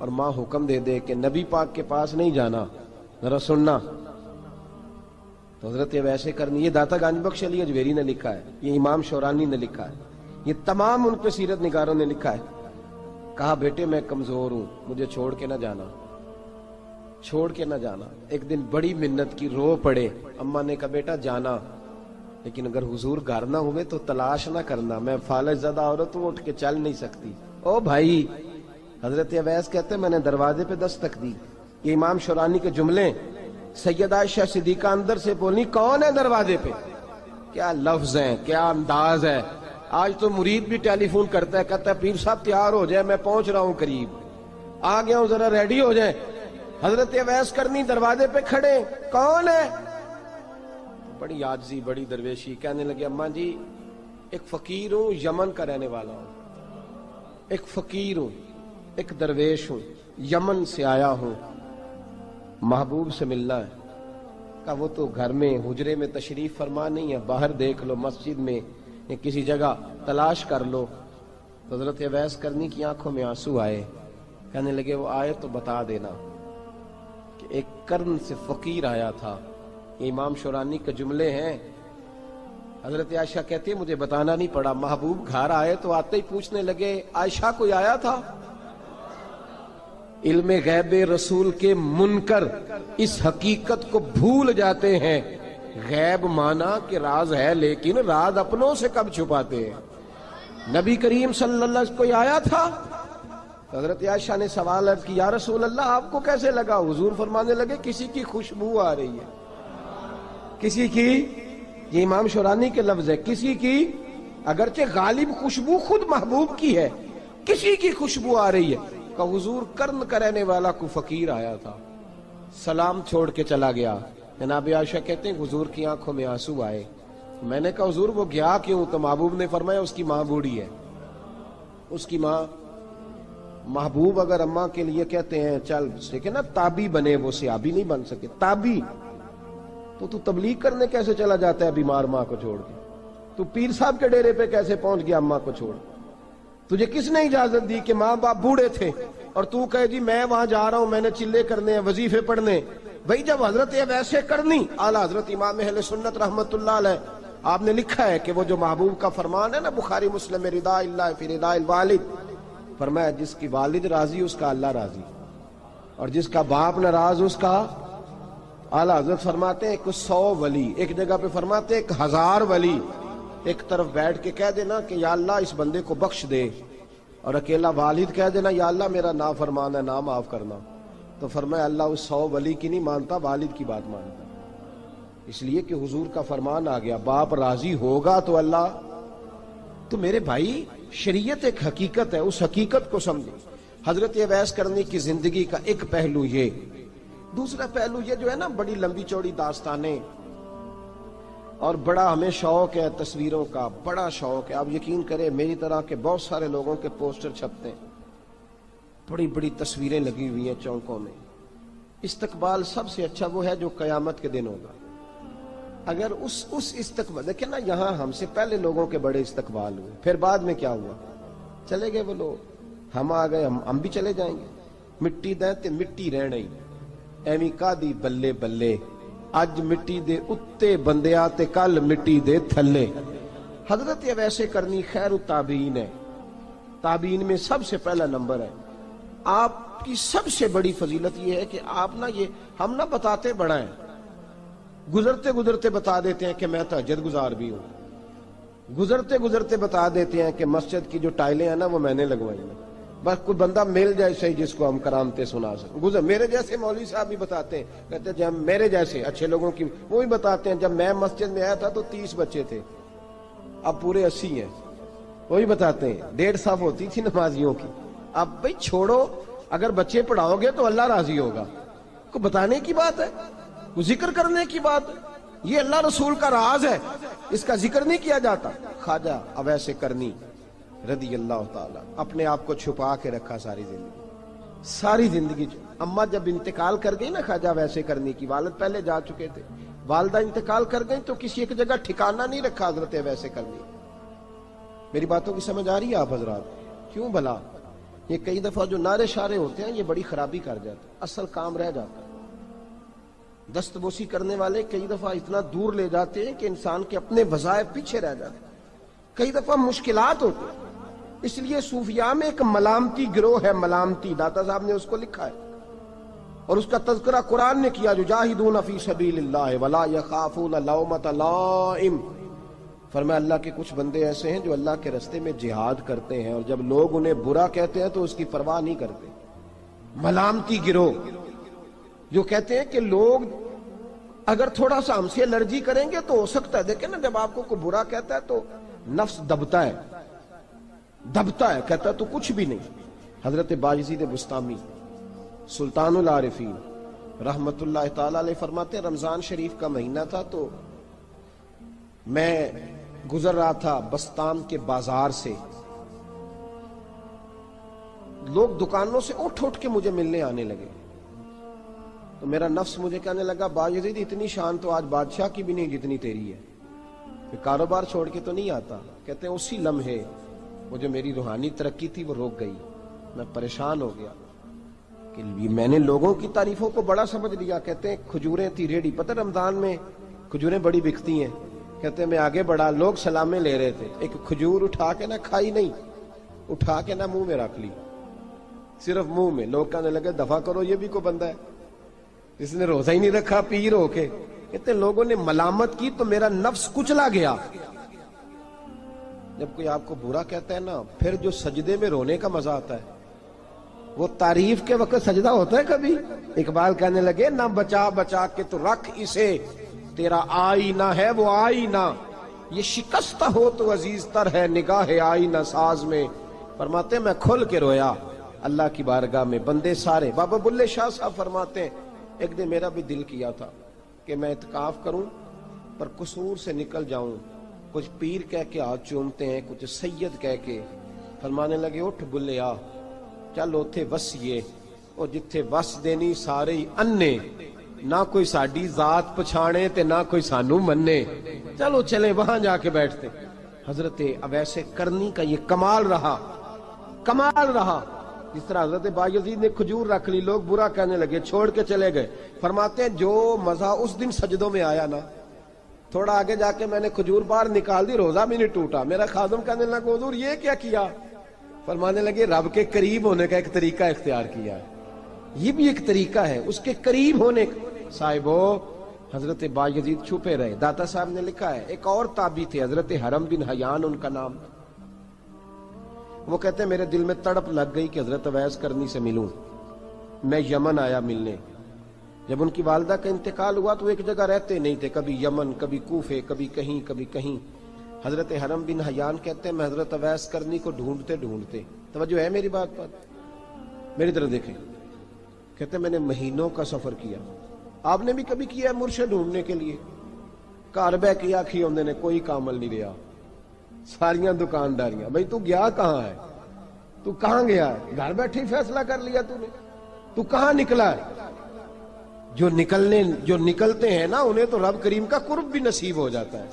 اور ماں حکم دے دے کہ نبی پاک کے پاس نہیں جانا، ذرا سننا، تو حضرت ویسے کرنی. یہ داتا گنج بخش علی اجویری نے لکھا ہے، یہ امام شورانی نے لکھا ہے، یہ تمام ان پہ سیرت نگاروں نے لکھا ہے. کہا بیٹے میں کمزور ہوں، مجھے چھوڑ کے نہ جانا، چھوڑ کے نہ جانا. ایک دن بڑی منت کی، رو پڑے. اماں نے کہا بیٹا جانا، لیکن اگر حضور گھر نہ ہوئے تو تلاش نہ کرنا، میں فالج زدہ عورت ہوں، اٹھ کے چل نہیں سکتی. او بھائی، حضرت اویس کہتے میں نے دروازے پہ دستک دی. یہ امام شورانی کے جملے. سیدہ عائشہ صدیقہ اندر سے بولی کون ہے دروازے پہ؟ کیا لفظ ہیں، کیا انداز ہے. آج تو مرید بھی ٹیلی فون کرتا ہے، کہتا ہے پیر صاحب تیار ہو جائے، میں پہنچ رہا ہوں، قریب آ گیا ہوں، ذرا ریڈی ہو جائیں. حضرت اویس کرنی دروازے پہ کھڑے، کون ہے؟ بڑی عاجزی، بڑی درویشی. کہنے لگے اماں جی ایک فقیر ہوں، یمن کا رہنے والا ہوں، ایک فقیر ہوں، ایک درویش ہوں، یمن سے آیا ہوں، محبوب سے ملنا ہے. کہا وہ تو گھر میں حجرے میں تشریف فرما نہیں ہے، باہر دیکھ لو، مسجد میں یا کسی جگہ تلاش کر لو. تو حضرت اویس کرنی کی آنکھوں میں آنسو آئے. کہنے لگے وہ آئے تو بتا دینا کہ ایک کرن سے فقیر آیا تھا. یہ امام شورانی کے جملے ہیں. حضرت عائشہ کہتی مجھے بتانا نہیں پڑا، محبوب گھر آئے تو آتے ہی پوچھنے لگے عائشہ کوئی آیا تھا؟ علم غیب رسول کے منکر اس حقیقت کو بھول جاتے ہیں. غیب مانا کہ راز ہے، لیکن راز اپنوں سے کب چھپاتے ہیں. نبی کریم صلی اللہ علیہ وسلم کوئی آیا تھا؟ حضرت عائشہ نے سوال عرض کی یا رسول اللہ آپ کو کیسے لگا؟ حضور فرمانے لگے کسی کی خوشبو آ رہی ہے. کسی کی، یہ امام شورانی کے لفظ ہے، کسی کی، اگرچہ غالب خوشبو خود محبوب کی ہے، کسی کی خوشبو آ رہی ہے. کہ حضور کرن کا رہنے والا کو فقیر آیا تھا، سلام چھوڑ کے چلا گیا. جناب عائشہ کہتے ہیں حضور کی آنکھوں میں آنسو آئے. میں نے کہا حضور وہ گیا کیوں؟ تو محبوب نے فرمایا اس کی ماں بوڑھی ہے، اس کی ماں. محبوب اگر اماں کے لیے کہتے ہیں چل لیکن نا تابی بنے، وہ صحابی نہیں بن سکے. تابی تو تبلیغ کرنے کیسے چلا جاتا ہے بیمار ماں کو چھوڑ کے؟ تو پیر صاحب کے ڈیرے پہ کیسے پہنچ گیا اماں کو چھوڑ؟ تجھے کس نے اجازت دی کہ ماں باپ بوڑھے تھے اور تو کہے جی میں وہاں جا رہا ہوں، میں نے چلے کرنے ہیں، وظیفے پڑھنے؟ بھئی جب حضرت ویسے کرنی اعلیٰ حضرت امام اہل سنت رحمت اللہ علیہ آپ نے لکھا ہے کہ وہ جو محبوب کا فرمان ہے نا بخاری مسلم میں، رضا اللہ فی رضا الوالد، فرمایا جس کی والد راضی اس کا اللہ راضی، اور جس کا باپ ناراض اس کا. اعلیٰ حضرت فرماتے ہیں 100 ولی، ایک جگہ پہ فرماتے ہیں 1000 ولی ایک طرف بیٹھ کے کہہ دینا کہ یا اللہ اس بندے کو بخش دے، اور اکیلا والد کہہ دینا یا اللہ میرا نافرمان ہے، نہ معاف کرنا. تو فرمایا اللہ اس 100 ولی کی نہیں مانتا، والد کی بات مانتا. اس لیے کہ حضور کا فرمان آ گیا باپ راضی ہوگا تو اللہ. تو میرے بھائی شریعت ایک حقیقت ہے، اس حقیقت کو سمجھیں. حضرت اویس کرنی کی زندگی کا ایک پہلو یہ. دوسرا پہلو یہ جو ہے نا بڑی لمبی چوڑی داستانیں، اور بڑا ہمیں شوق ہے تصویروں کا، بڑا شوق ہے. آپ یقین کریں میری طرح کے بہت سارے لوگوں کے پوسٹر چھپتے ہیں، بڑی بڑی تصویریں لگی ہوئی ہیں چوکوں میں. استقبال سب سے اچھا وہ ہے جو قیامت کے دن ہوگا. اگر اس استقبال دیکھیں نا، یہاں ہم سے پہلے لوگوں کے بڑے استقبال ہوئے، پھر بعد میں کیا ہوا؟ چلے گئے وہ لوگ، ہم آ گئے، ہم بھی چلے جائیں گے. مٹی دیں تے مٹی رہنا ہی ایویں کا دی بلے بلے، اج مٹی دے اتے بندیا تے کل مٹی دے تھلے. حضرت ویسے کرنی خیر التابعین ہے، تابعین میں سب سے پہلا نمبر ہے. آپ کی سب سے بڑی فضیلت یہ ہے کہ آپ نا، یہ ہم نہ بتاتے بڑا ہیں، گزرتے گزرتے بتا دیتے ہیں کہ میں تہجد گزار بھی ہوں، گزرتے گزرتے بتا دیتے ہیں کہ مسجد کی جو ٹائلیں ہیں نا وہ میں نے لگوائی ہیں. بس کوئی بندہ مل جائے صحیح جس کو ہم کرامتیں سنا سکیں. میرے جیسے مولوی صاحب بھی بتاتے ہیں، کہتے ہیں جب میرے جیسے اچھے لوگوں کی وہ بھی بتاتے ہیں جب میں مسجد میں آیا تھا تو 30 بچے تھے، اب پورے 80 ہیں. وہی بتاتے ہیں 1.5 صف ہوتی تھی نمازیوں کی. اب بھئی چھوڑو، اگر بچے پڑھاؤ گے تو اللہ راضی ہوگا. کو بتانے کی بات ہے، کو ذکر کرنے کی بات ہے. یہ اللہ رسول کا راز ہے، اس کا ذکر نہیں کیا جاتا. خواجہ اویس کرنی رضی اللہ تعالی اپنے آپ کو چھپا کے رکھا ساری زندگی. اماں جب انتقال کر گئی نا خواجہ ویسے کرنی کی، والد پہلے جا چکے تھے، والدہ انتقال کر گئی تو کسی ایک جگہ ٹھکانہ نہیں رکھا حضرت ویسے کرنی. میری باتوں کی سمجھ آ رہی ہے آپ حضرات؟ کیوں بھلا؟ یہ کئی دفعہ جو نعرے شارے ہوتے ہیں یہ بڑی خرابی کر جاتے ہیں، اصل کام رہ جاتا ہے۔ دست بوسی کرنے والے کئی دفعہ اتنا دور لے جاتے ہیں کہ انسان کے اپنے وظائف پیچھے رہ جاتے ہیں، کئی دفعہ مشکلات ہوتی ہیں۔ اس لیے صوفیاء میں ایک ملامتی گروہ ہے، ملامتی، داتا صاحب نے اس کو لکھا ہے اور اس کا تذکرہ قرآن نے کیا، جو جاہدون فی سبیل اللہ ولا یخافون لومۃ لائم۔ فرمایا اللہ کے کچھ بندے ایسے ہیں جو اللہ کے راستے میں جہاد کرتے ہیں اور جب لوگ انہیں برا کہتے ہیں تو اس کی پرواہ نہیں کرتے۔ ملامتی گروہ جو کہتے ہیں کہ لوگ اگر تھوڑا سا ہم سے الرجی کریں گے تو ہو سکتا ہے، دیکھیں نا جب آپ کو کوئی برا کہتا ہے تو نفس دبتا ہے، کہتا ہے تو کچھ بھی نہیں۔ حضرت بایزید بستامی سلطان العارفین رحمت اللہ تعالی علیہ فرماتے ہیں رمضان شریف کا مہینہ تھا تو میں گزر رہا تھا بستان کے بازار سے، لوگ دکانوں سے اٹھ کے مجھے ملنے آنے لگے تو میرا نفس مجھے کہنے لگا بایزید اتنی شان تو آج بادشاہ کی بھی نہیں جتنی تیری ہے، پھر کاروبار چھوڑ کے تو نہیں آتا۔ کہتے ہیں اسی لمحے وہ جو میری روحانی ترقی تھی وہ روک گئی، میں پریشان ہو گیا کہ میں نے لوگوں کی تعریفوں کو بڑا سمجھ لیا۔ کہتے ہیں کھجوریں تھی ریڈی، پتہ رمضان میں کھجوریں بڑی بکتی ہیں، کہتے ہیں میں آگے بڑھا، لوگ سلامیں لے رہے تھے، ایک کھجور اٹھا کے نہ کھائی نہیں، اٹھا کے نہ منہ میں رکھ لی، صرف منہ میں۔ لوگ کہنے لگے دفع کرو، یہ بھی کوئی بندہ ہے جس نے روزہ ہی نہیں رکھا پیر ہو کے۔ کہتے ہیں لوگوں نے ملامت کی تو میرا نفس کچلا گیا۔ جب کوئی آپ کو برا کہتا ہے نا، پھر جو سجدے میں رونے کا مزہ آتا ہے، وہ تعریف کے وقت سجدہ ہوتا ہے کبھی؟ اقبال کہنے لگے نہ بچا بچا کے تو رکھ اسے، تیرا آئینہ ہے وہ آئینہ، یہ شکستہ ہو تو عزیز تر ہے نگاہ آئینہ ساز میں۔ فرماتے ہیں میں کھل کے رویا اللہ کی بارگاہ میں، بندے سارے۔ بابا بلے شاہ صاحب فرماتے ہیں ایک دن میرا بھی دل کیا تھا کہ میں اعتکاف کروں پر قصور سے نکل جاؤں، کچھ پیر کہہ کے ہاتھ چومتے ہیں، کچھ سید کہہ کے۔ فرمانے لگے اٹھ بلیا چل اوتھے وسیے، اور جتھے وس دینی سارے ہی انے، نہ کوئی ساڈی ذات پچھانے تے نہ کوئی سانو مننے، چلو چلے وہاں جا کے بیٹھتے۔ حضرت اویس کرنی کا یہ کمال رہا، جس طرح حضرت بایزید نے کھجور رکھ لی، لوگ برا کہنے لگے، چھوڑ کے چلے گئے۔ فرماتے ہیں جو مزہ اس دن سجدوں میں آیا نا، تھوڑا آگے جا کے میں نے کھجور باہر نکال دی، روزہ بھی نہیں ٹوٹا۔ میرا خادم کہنے لگا حضور یہ کیا کیا؟ فرمانے لگے رب کے قریب ہونے کا ایک طریقہ اختیار کیا ہے، یہ بھی ایک طریقہ ہے اس کے قریب ہونے کا۔ صاحبو حضرت بایزید چھپے رہے۔ داتا صاحب نے لکھا ہے ایک اور تابعی تھے حضرت حرم بن حیان ان کا نام، وہ کہتے ہیں میرے دل میں تڑپ لگ گئی کہ حضرت اویس کرنی سے ملوں۔ میں یمن آیا ملنے، جب ان کی والدہ کا انتقال ہوا تو ایک جگہ رہتے نہیں تھے، کبھی یمن، کبھی کوفے، کبھی کہیں۔ حضرت حرم بن حیان کہتے ہیں میں حضرت اویس کرنی کو ڈھونڈتے، توجہ ہے میری بات پر، میری طرف دیکھیں، کہتے ہیں میں نے مہینوں کا سفر کیا۔ آپ نے بھی کبھی کیا ہے مرشد ڈھونڈنے کے لیے؟ گھر بہ کے آکھی ہوندے نے کوئی کامل نہیں رہا، ساریاں دکانداریاں۔ بھئی تو گیا کہاں ہے؟ تو کہاں گیا ہے؟ گھر بیٹھے ہی فیصلہ کر لیا تو نے؟ تو کہاں نکلا ہے؟ جو نکلتے ہیں نا انہیں تو رب کریم کا قرب بھی نصیب ہو جاتا ہے۔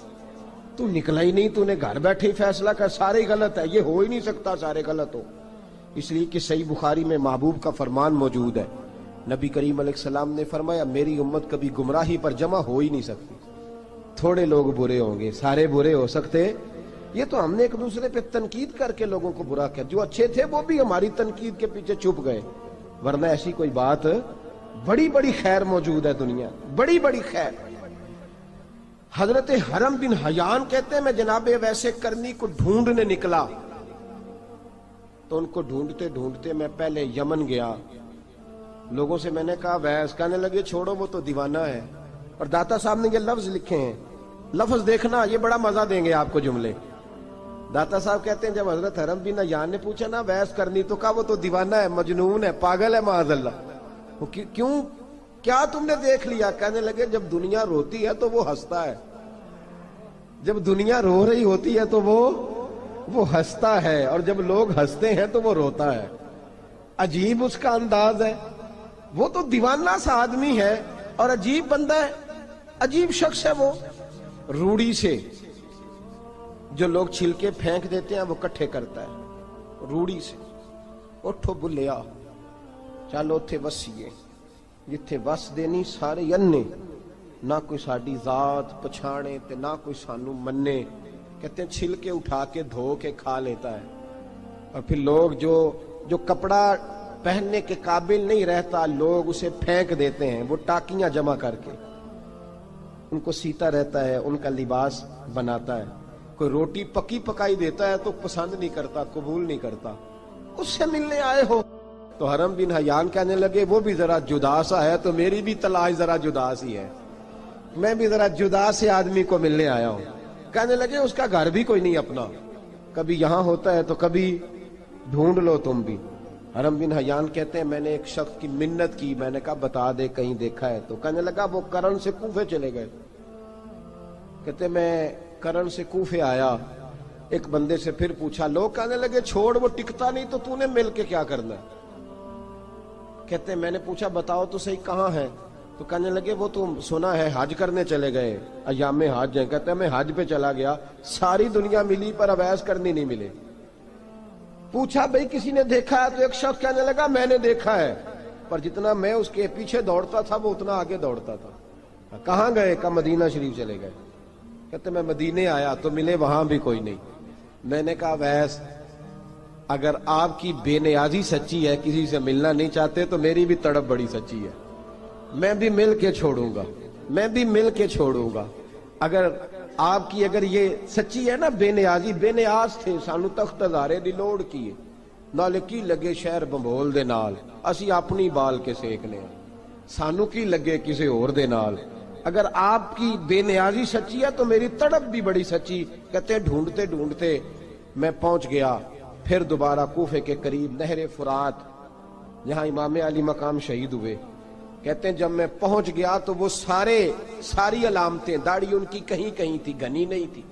تو نکلا ہی نہیں، تو نے گھر بیٹھے ہی فیصلہ کر، سارے غلط ہے، یہ ہو ہی نہیں سکتا سارے غلط ہو۔ اس لیے کہ صحیح بخاری میں محبوب کا فرمان موجود ہے، نبی کریم علیہ السلام نے فرمایا میری امت کبھی گمراہی پر جمع ہو ہی نہیں سکتی، تھوڑے لوگ برے ہوں گے، سارے برے ہو سکتے۔ یہ تو ہم نے ایک دوسرے پہ تنقید کر کے لوگوں کو برا کیا، جو اچھے تھے وہ بھی ہماری تنقید کے پیچھے چھپ گئے، ورنہ ایسی کوئی بات، بڑی خیر موجود ہے دنیا، بڑی خیر۔ حضرت حرم بن حیان کہتے ہیں میں جناب ویسے کرنی کو ڈھونڈنے نکلا تو ان کو ڈھونڈتے میں پہلے یمن گیا، لوگوں سے میں نے کہا ویس، کہنے لگے چھوڑو وہ تو دیوانہ ہے۔ اور داتا صاحب نے یہ لفظ لکھے ہیں، لفظ دیکھنا یہ بڑا مزہ دیں گے آپ کو جملے۔ داتا صاحب کہتے ہیں جب حضرت حرم بن حیان نے پوچھا نا ویس کرنی، تو کہا وہ تو دیوانہ ہے، مجنون ہے، پاگل ہے معاذ اللہ۔ کیوں؟ کیا تم نے دیکھ لیا؟ کہنے لگے جب دنیا روتی ہے تو وہ ہنستا ہے، جب دنیا رو رہی ہوتی ہے تو وہ ہنستا ہے، اور جب لوگ ہنستے ہیں تو وہ روتا ہے۔ عجیب اس کا انداز ہے، وہ تو دیوانہ سا آدمی ہے اور عجیب بندہ ہے، عجیب شخص ہے وہ۔ روڑی سے جو لوگ چھلکے پھینک دیتے ہیں وہ کٹھے کرتا ہے، روڑی سے اٹھو بلیا چل اوتھے وسیے جتھے وس دینی سارے اننے، نہ کوئی ساڈی ذات پچھانے تے نہ کوئی سانو منے. کہتے ہیں چھلکے اٹھا کے دھو کے کھا لیتا ہے. اور پھر لوگ جو کپڑا پہننے کے قابل نہیں رہتا لوگ اسے پھینک دیتے ہیں، وہ ٹاکیاں جمع کر کے ان کو سیتا رہتا ہے، ان کا لباس بناتا ہے. کوئی روٹی پکی پکائی دیتا ہے تو پسند نہیں کرتا، قبول نہیں کرتا. اس سے ملنے آئے ہو. تو حرم بن حیان کہنے لگے وہ بھی ذرا جدا سا ہے تو میری بھی تلاش ذرا جدا سی ہے، میں بھی ذرا جدا سے آدمی کو ملنے آیا ہوں. کہنے لگے اس کا گھر بھی کوئی نہیں اپنا، کبھی یہاں ہوتا ہے تو کبھی ڈھونڈ لو تم بھی. حرم بن حیان کہتے ہیں میں نے ایک شخص کی منت کی، میں نے کہا بتا دے کہیں دیکھا ہے. تو کہنے لگا وہ کرن سے کوفے چلے گئے. کہتے میں کرن سے کوفے آیا، ایک بندے سے پھر پوچھا، لوگ کہنے لگے چھوڑ وہ ٹکتا نہیں تو نے مل کے کیا کرنا ہے. کہتے میں نے پوچھا بتاؤ تو صحیح کہاں ہے. تو کہنے لگے وہ تو سنا ہے حج کرنے چلے گئے، ایام حج ہیں. کہتے میں حج پہ چلا گیا، ساری دنیا ملی پر اویس کرنی نہیں ملے. پوچھا بھئی کسی نے دیکھا ہے؟ تو ایک شخص کہنے لگا میں نے دیکھا ہے، پر جتنا میں اس کے پیچھے دوڑتا تھا وہ اتنا آگے دوڑتا تھا. کہاں گئے؟ کہ مدینہ شریف چلے گئے. کہتے میں مدینے آیا تو ملے وہاں بھی کوئی نہیں. میں نے کہا ویس اگر آپ کی بے نیازی سچی ہے، کسی سے ملنا نہیں چاہتے، تو میری بھی تڑپ بڑی سچی ہے، میں بھی مل کے چھوڑوں گا، میں بھی مل کے چھوڑوں گا. اگر آپ کی اگر یہ سچی ہے نا بے نیازی، بے نیاز تھے، سانو تخت ہزارے دی لوڑ کی نال کی لگے شہر بمبول دے نال، اسی اپنی بال کے سیکنے ہیں، سانو کی لگے کسی اور دے نال. اگر آپ کی بے نیازی سچی ہے تو میری تڑپ بھی بڑی سچی. کہتے ہیں ڈھونڈتے ڈھونڈتے میں پہنچ گیا پھر دوبارہ کوفے کے قریب نہر فرات جہاں امام علی مقام شہید ہوئے. کہتے ہیں جب میں پہنچ گیا تو وہ ساری علامتیں، داڑھی ان کی کہیں کہیں تھی، گھنی نہیں تھی،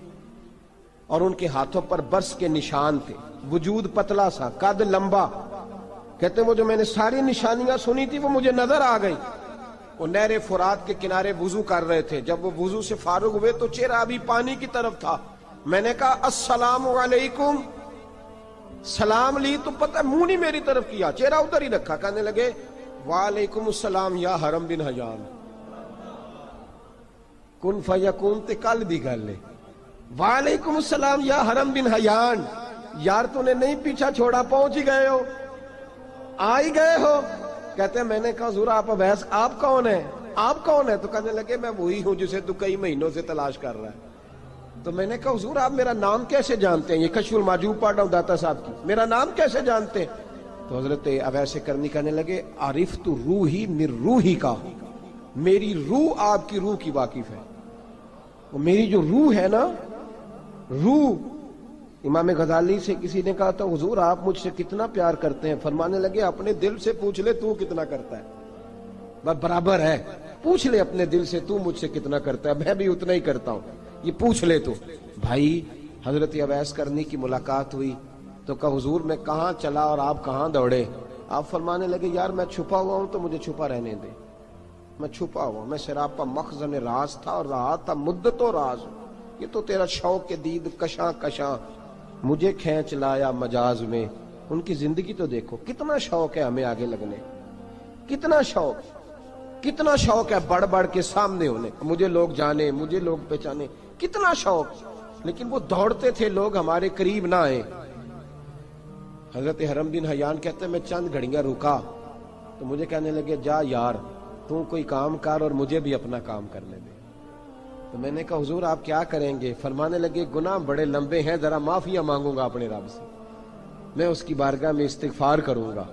اور ان کے ہاتھوں پر برس کے نشان تھے، وجود پتلا سا، قد لمبا. کہتے ہیں وہ جو میں نے ساری نشانیاں سنی تھی وہ مجھے نظر آ گئی. وہ نہر فرات کے کنارے وضو کر رہے تھے. جب وہ وضو سے فارغ ہوئے تو چہرہ ابھی پانی کی طرف تھا. میں نے کہا السلام علیکم، سلام لی تو پتہ منہ نہیں میری طرف کیا، چہرہ ادھر ہی رکھا. کہنے لگے وعلیکم السلام یا حرم بن حیان. کن فیکون تے کل دی گل ہے. وعلیکم السلام یا حرم بن حیان. یار تو نے نہیں پیچھا چھوڑا، پہنچ ہی گئے ہو، آ ہی گئے ہو. کہتے ہیں میں نے کہا حضور آپ اویس آپ کون ہیں؟ آپ کون ہیں؟ تو کہنے لگے میں وہی ہوں جسے تو کئی مہینوں سے تلاش کر رہا ہے. تو میں نے کہا حضور آپ میرا نام کیسے جانتے ہیں؟ یہ کشف المحجوب پڑھ رہا ہوں داتا صاحب کی، میرا نام کیسے جانتے ہیں؟ تو حضرت اویس کرنی کہنے لگے عرفت روحی من روحی کا، میری روح آپ کی روح کی واقف ہے. وہ میری جو روح ہے نا، روح. امام غزالی سے کسی نے کہا تھا حضور آپ مجھ سے کتنا پیار کرتے ہیں؟ فرمانے لگے اپنے دل سے پوچھ لے تو کتنا کرتا ہے، بس برابر ہے. پوچھ لے اپنے دل سے تو مجھ سے کتنا کرتا ہے، میں بھی اتنا ہی کرتا ہوں، یہ پوچھ لے تو. بھائی حضرت اویس کرنی کی ملاقات ہوئی تو کہا حضور میں کہاں چلا اور آپ کہاں دوڑے؟ آپ فرمانے لگے یار میں چھپا ہوا ہوں تو مجھے چھپا رہنے دے، میں چھپا ہوا، میں سراپا مخزن راز تھا اور رہا تھا مدت و راز. یہ تو تیرا شوق کے دید کشاں کشاں مجھے کھینچ لایا مجاز میں. ان کی زندگی تو دیکھو، کتنا شوق ہے ہمیں آگے لگنے، کتنا شوق ہے بڑھ بڑھ کے سامنے ہونے، مجھے لوگ جانے، مجھے لوگ پہچانے، کتنا شوق. لیکن وہ دوڑتے تھے لوگ ہمارے قریب نہ آئے. حضرت حرم بن حیان کہتے ہیں میں چند گھڑیاں رکا تو مجھے کہنے لگے جا یار تو کوئی کام کر اور مجھے بھی اپنا کام کرنے دے. تو میں نے کہا حضور آپ کیا کریں گے؟ فرمانے لگے گناہ بڑے لمبے ہیں، ذرا معافیاں مانگوں گا اپنے رب سے، میں اس کی بارگاہ میں استغفار کروں گا،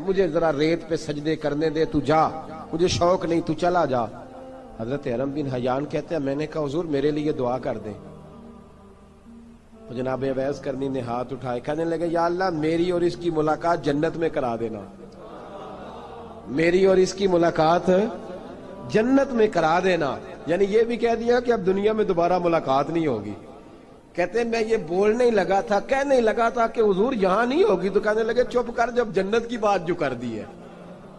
مجھے ذرا ریت پہ سجدے کرنے دے، تو جا، مجھے شوق نہیں، تو چلا جا. حضرت حرم بن حیان کہتے ہیں میں نے کہا حضور میرے لیے دعا کر دیں. تو جناب اویس کرنی نے ہاتھ اٹھائے، کہنے لگے یا اللہ میری اور اس کی ملاقات جنت میں کرا دینا، میری اور اس کی ملاقات جنت میں کرا دینا. یعنی یہ بھی کہہ دیا کہ اب دنیا میں دوبارہ ملاقات نہیں ہوگی. کہتے ہیں میں یہ بولنے ہی لگا تھا، کہنے ہی لگا تھا کہ حضور یہاں نہیں ہوگی. تو کہنے لگے چپ کر، جب جنت کی بات جو کر دی ہے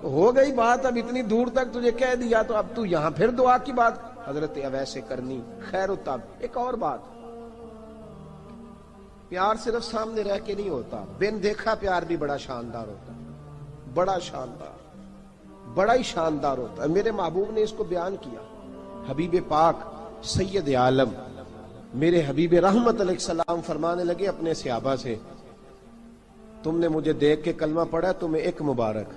ہو گئی بات، اب اتنی دور تک تجھے کہہ دیا تو اب تو یہاں پھر دعا کی بات. حضرت اویس کرنی خیر التاب. ایک اور بات، پیار صرف سامنے رہ کے نہیں ہوتا، بن دیکھا پیار بھی بڑا شاندار ہوتا ہے، بڑا شاندار، بڑا ہی شاندار ہوتا ہے۔ میرے محبوب نے اس کو بیان کیا۔ حبیب پاک سید عالم میرے حبیب رحمت علیہ السلام فرمانے لگے اپنے صحابہ سے، تم نے مجھے دیکھ کے کلمہ پڑھا، تمہیں ایک مبارک،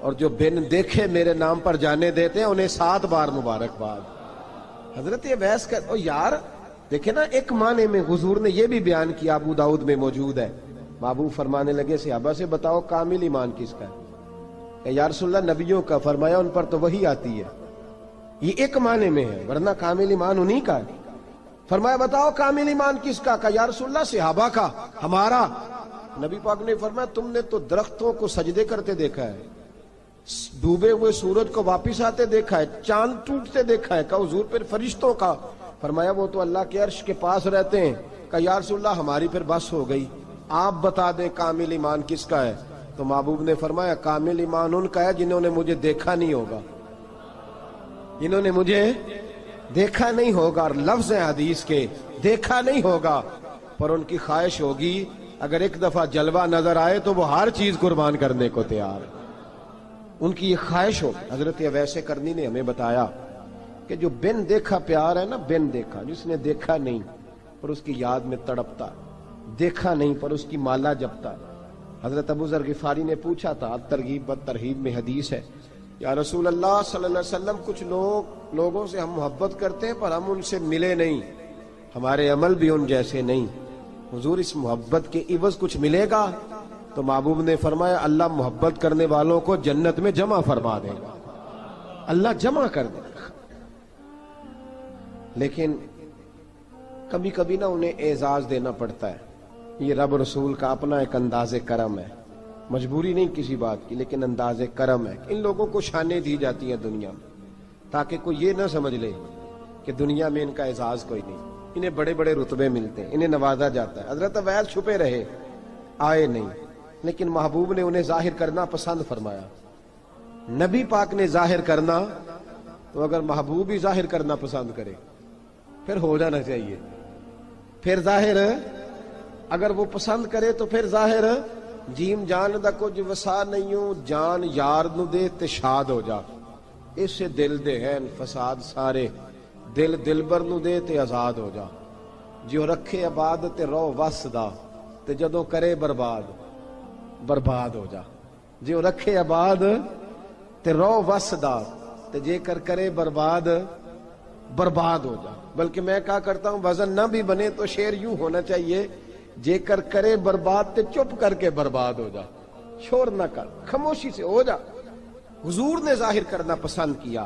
اور جو بن دیکھے میرے نام پر جانے دیتے ہیں انہیں 7 بار مبارکباد۔ حضرت اویس کا یار دیکھیں نا، ایک معنی میں حضور نے یہ بھی بیان کیا، ابو داؤد میں موجود ہے۔ محبوب فرمانے لگے صحابہ سے، بتاؤ کامل ایمان کس کا ہے؟ کہ یا رسول اللہ نبیوں کا۔ فرمایا ان پر تو وہی آتی ہے، یہ ایک معنی میں ہے، ورنہ کامل ایمان انہی کا ہے۔ فرمایا بتاؤ کامل ایمان کس کا؟ کہ یا رسول اللہ صحابہ کا، ہمارا۔ نبی پاک نے فرمایا تم نے تو درختوں کو سجدے کرتے دیکھا ہے، ڈوبے ہوئے سورج کو واپس آتے دیکھا ہے، چاند ٹوٹتے دیکھا ہے۔ کہ حضور پھر فرشتوں کا؟ فرمایا وہ تو اللہ کے عرش کے پاس رہتے ہیں۔ کہ یا رسول اللہ ہماری پھر بس ہو گئی، آپ بتا دیں کامل ایمان کس کا ہے؟ تو محبوب نے فرمایا کامل ایمان ان کا ہے جنہوں نے مجھے دیکھا نہیں ہوگا، جنہوں نے مجھے دیکھا نہیں ہوگا، اور لفظ ہیں حدیث کے، دیکھا نہیں ہوگا پر ان کی خواہش ہوگی اگر ایک دفعہ جلوہ نظر آئے تو وہ ہر چیز قربان کرنے کو تیار ہے، ان کی یہ خواہش ہو۔ حضرت اویس کرنی نے ہمیں بتایا کہ جو بن دیکھا پیار ہے نا، بن دیکھا، جس نے دیکھا نہیں پر اس کی یاد میں تڑپتا، دیکھا نہیں پر اس کی مالا جپتا۔ حضرت ابو ذر غفاری نے پوچھا تھا، ترغیب و ترہیب میں حدیث ہے، یا رسول اللہ صلی اللہ علیہ وسلم کچھ لوگوں سے ہم محبت کرتے ہیں پر ہم ان سے ملے نہیں، ہمارے عمل بھی ان جیسے نہیں، حضور اس محبت کے عوض کچھ ملے گا؟ تو محبوب نے فرمایا اللہ محبت کرنے والوں کو جنت میں جمع فرما دے گا، اللہ جمع کر دے گا۔ لیکن کبھی کبھی نہ انہیں اعزاز دینا پڑتا ہے، یہ رب رسول کا اپنا ایک انداز کرم ہے، مجبوری نہیں کسی بات کی، لیکن انداز کرم ہے۔ ان لوگوں کو شانیں دی جاتی ہیں دنیا میں تاکہ کوئی یہ نہ سمجھ لے کہ دنیا میں ان کا اعزاز کوئی نہیں، انہیں بڑے بڑے رتبے ملتے ہیں، انہیں نوازا جاتا ہے۔ حضرت اویس چھپے رہے، آئے نہیں، لیکن محبوب نے انہیں ظاہر کرنا پسند فرمایا۔ نبی پاک نے ظاہر کرنا تو اگر محبوب ہی ظاہر کرنا پسند کرے پھر ہو جانا چاہیے، پھر ظاہر اگر وہ پسند کرے تو پھر ظاہر جیم جان دا کچھ وسا نہیں ہوں، جان یار نو دے تے شاد ہو جا، اس سے دل دے ہیں فساد سارے، دل دلبر نو دے تے آزاد ہو جا، جو رکھے آباد تے رو وس دا تے جدوں کرے برباد برباد ہو جا، جو رکھے آباد تے رو وس دا تے جے کر کرے برباد برباد ہو جا۔ بلکہ میں کہا کرتا ہوں وزن نہ بھی بنے تو شعر یوں ہونا چاہیے، جے کر کرے برباد تے چپ کر کے برباد ہو جا، شور نہ کر، خاموشی سے ہو جا۔ حضور نے ظاہر کرنا پسند کیا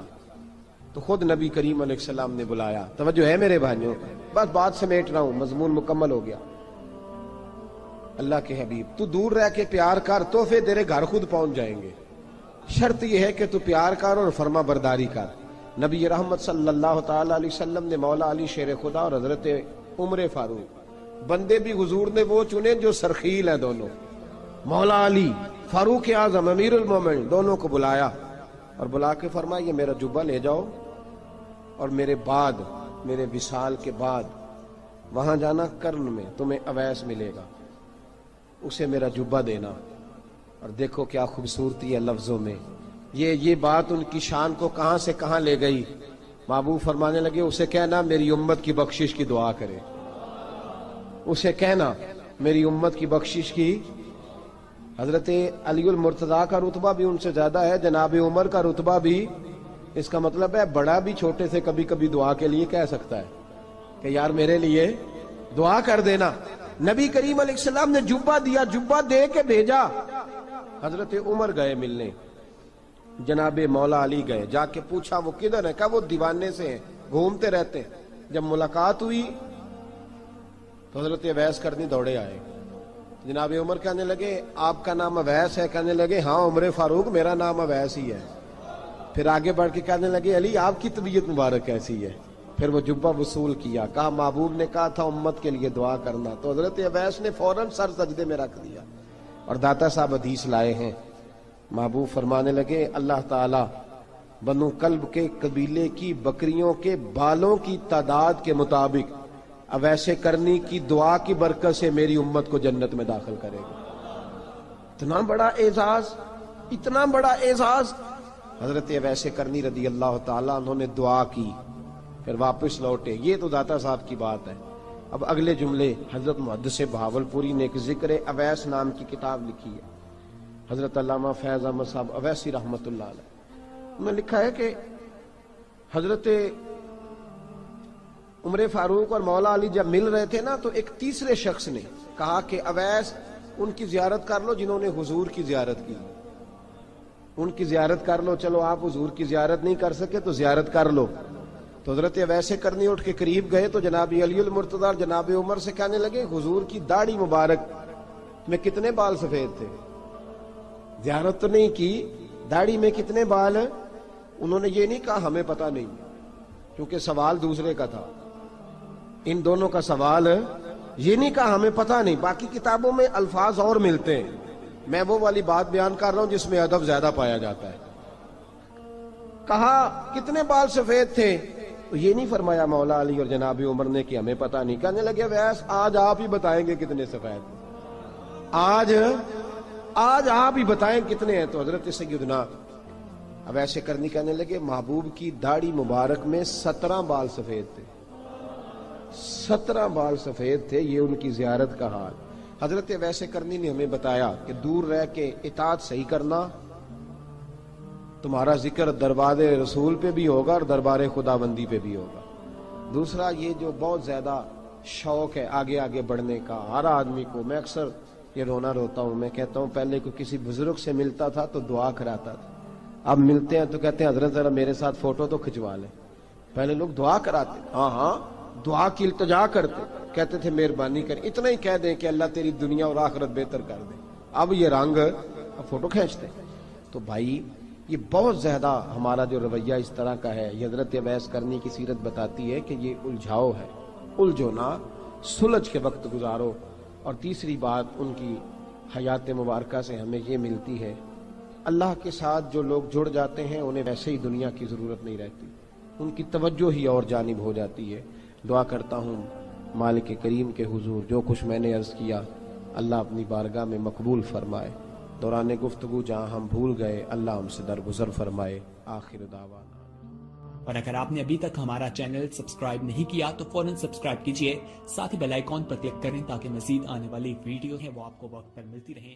تو خود نبی کریم علیہ السلام نے بلایا۔ توجہ ہے میرے بھائیوں، بس بات سمیٹ رہا ہوں، مضمون مکمل ہو گیا۔ اللہ کے حبیب تو دور رہ کے پیار کر، تحفے تیرے گھر خود پہنچ جائیں گے، شرط یہ ہے کہ تو پیار کر اور فرما برداری کر۔ نبی رحمت صلی اللہ تعالی علیہ وسلم نے مولا علی شیر خدا اور حضرت عمر فاروق، بندے بھی حضور نے وہ چنے جو سرخیل ہیں دونوں، مولا علی فاروق اعظم امیر المومنین، دونوں کو بلایا اور بلا کے فرمایا یہ میرا جبہ لے جاؤ اور میرے بعد، میرے وصال کے بعد وہاں جانا کرن میں تمہیں اویس ملے گا، اسے میرا جبہ دینا۔ اور دیکھو کیا خوبصورتی ہے لفظوں میں، یہ بات ان کی شان کو کہاں سے کہاں لے گئی۔ محبوب فرمانے لگے اسے کہنا میری امت کی بخشش کی دعا کرے، اسے کہنا میری امت کی بخشش کی۔ حضرت علی المرتضیٰ کا رتبہ بھی ان سے زیادہ ہے، جناب عمر کا رتبہ بھی، اس کا مطلب ہے بڑا بھی چھوٹے سے کبھی کبھی دعا کے لیے کہہ سکتا ہے کہ یار میرے لیے دعا کر دینا۔ نبی کریم علیہ السلام نے جبہ دیا، جبہ دے کے بھیجا۔ حضرت عمر گئے ملنے، جناب مولا علی گئے، جا کے پوچھا وہ کدھر ہے؟ کہا وہ دیوانے سے ہیں، گھومتے رہتے ہیں۔ جب ملاقات ہوئی تو حضرت اویس کرنی دوڑے آئے، جناب عمر کہنے لگے آپ کا نام اویس ہے؟ کہنے لگے ہاں عمر فاروق میرا نام اویس ہی ہے۔ پھر آگے بڑھ کے کہنے لگے علی آپ کی طبیعت مبارک کیسی ہے؟ پھر وہ جبہ وصول کیا، کہا محبوب نے کہا تھا امت کے لیے دعا کرنا، تو حضرت اویس نے فوراً سر سجدے میں رکھ دیا۔ اور داتا صاحب حدیث لائے ہیں، محبوب فرمانے لگے اللہ تعالی بنو کلب کے قبیلے کی بکریوں کے بالوں کی تعداد کے مطابق اویس کرنی کی دعا کی برکت سے میری امت کو جنت میں داخل کرے گا. اتنا بڑا اعزاز، اتنا بڑا اعزاز. حضرت اویس کرنی رضی اللہ تعالیٰ انہوں نے دعا کی، پھر واپس لوٹے. یہ تو داتا صاحب کی بات ہے. اب اگلے جملے حضرت محدث بہاولپوری نے ایک ذکر اویس نام کی کتاب لکھی ہے. حضرت علامہ فیض احمد صاحب اویسی رحمۃ اللہ علیہ، انہوں نے لکھا ہے کہ حضرت عمر فاروق اور مولا علی جب مل رہے تھے نا، تو ایک تیسرے شخص نے کہا کہ اویس ان کی زیارت کر لو جنہوں نے حضور کی زیارت کی، ان کی زیارت کر لو. چلو آپ حضور کی زیارت نہیں کر سکے تو زیارت کر لو. تو حضرت اویس کرنی اٹھ کے قریب گئے تو جناب علی المرتضیٰ اور جناب عمر سے کہنے لگے حضور کی داڑھی مبارک میں کتنے بال سفید تھے؟ زیارت تو نہیں کی، داڑھی میں کتنے بال ہیں؟ انہوں نے یہ نہیں کہا ہمیں پتہ نہیں، کیونکہ سوال دوسرے کا تھا. ان دونوں کا سوال یہ نہیں کہا ہمیں پتہ نہیں. باقی کتابوں میں الفاظ اور ملتے ہیں، میں وہ والی بات بیان کر رہا ہوں جس میں ادب زیادہ پایا جاتا ہے. کہا کتنے بال سفید تھے؟ تو یہ نہیں فرمایا مولا علی اور جناب عمر نے کہ ہمیں پتہ نہیں. کہنے لگے ویس آج آپ ہی بتائیں گے کتنے سفید تھے، آج آپ ہی بتائیں کتنے ہیں. تو حضرت سیدنا اویس کرنی کہنے لگے محبوب کی داڑھی مبارک میں 17 بال سفید تھے، 17 بال سفید تھے. یہ ان کی زیارت کا حال. حضرت اویس کرنی نے ہمیں بتایا کہ دور رہ کے اطاعت صحیح کرنا، تمہارا ذکر دربار رسول پہ بھی ہوگا اور دربار خداوندی پہ بھی ہوگا. دوسرا یہ جو بہت زیادہ شوق ہے آگے آگے بڑھنے کا ہر آدمی کو، میں اکثر یہ رونا روتا ہوں. میں کہتا ہوں پہلے کوئی کسی بزرگ سے ملتا تھا تو دعا کراتا تھا، اب ملتے ہیں تو کہتے ہیں حضرت ذرا میرے ساتھ فوٹو تو کھنچوا لیں. پہلے لوگ دعا کراتے، ہاں دعا کی التجا کرتے، کہتے تھے مہربانی کر، اتنا ہی کہہ دیں کہ اللہ تیری دنیا اور آخرت بہتر کر دے. اب یہ رنگ، اب فوٹو کھینچتے. تو بھائی یہ بہت زیادہ ہمارا جو رویہ اس طرح کا ہے. یہ حضرت اویس کرنی کی سیرت بتاتی ہے کہ یہ الجھاؤ ہے، الجھو نہ، سلجھ کے وقت گزارو. اور تیسری بات ان کی حیات مبارکہ سے ہمیں یہ ملتی ہے، اللہ کے ساتھ جو لوگ جڑ جاتے ہیں انہیں ویسے ہی دنیا کی ضرورت نہیں رہتی، ان کی توجہ ہی اور جانب ہو جاتی ہے. دعا کرتا ہوں مالک کریم کے حضور جو کچھ میں نے عرض کیا اللہ اپنی بارگاہ میں مقبول فرمائے. دوران گفتگو جہاں ہم بھول گئے اللہ ہم سے درگزر فرمائے. آخر دعوانا. اور اگر آپ نے ابھی تک ہمارا چینل سبسکرائب نہیں کیا تو فوراً سبسکرائب کیجئے، ساتھ ہی بیل آئیکن پر کلک کریں تاکہ مزید آنے والی ویڈیو ہیں وہ آپ کو وقت پر ملتی رہیں.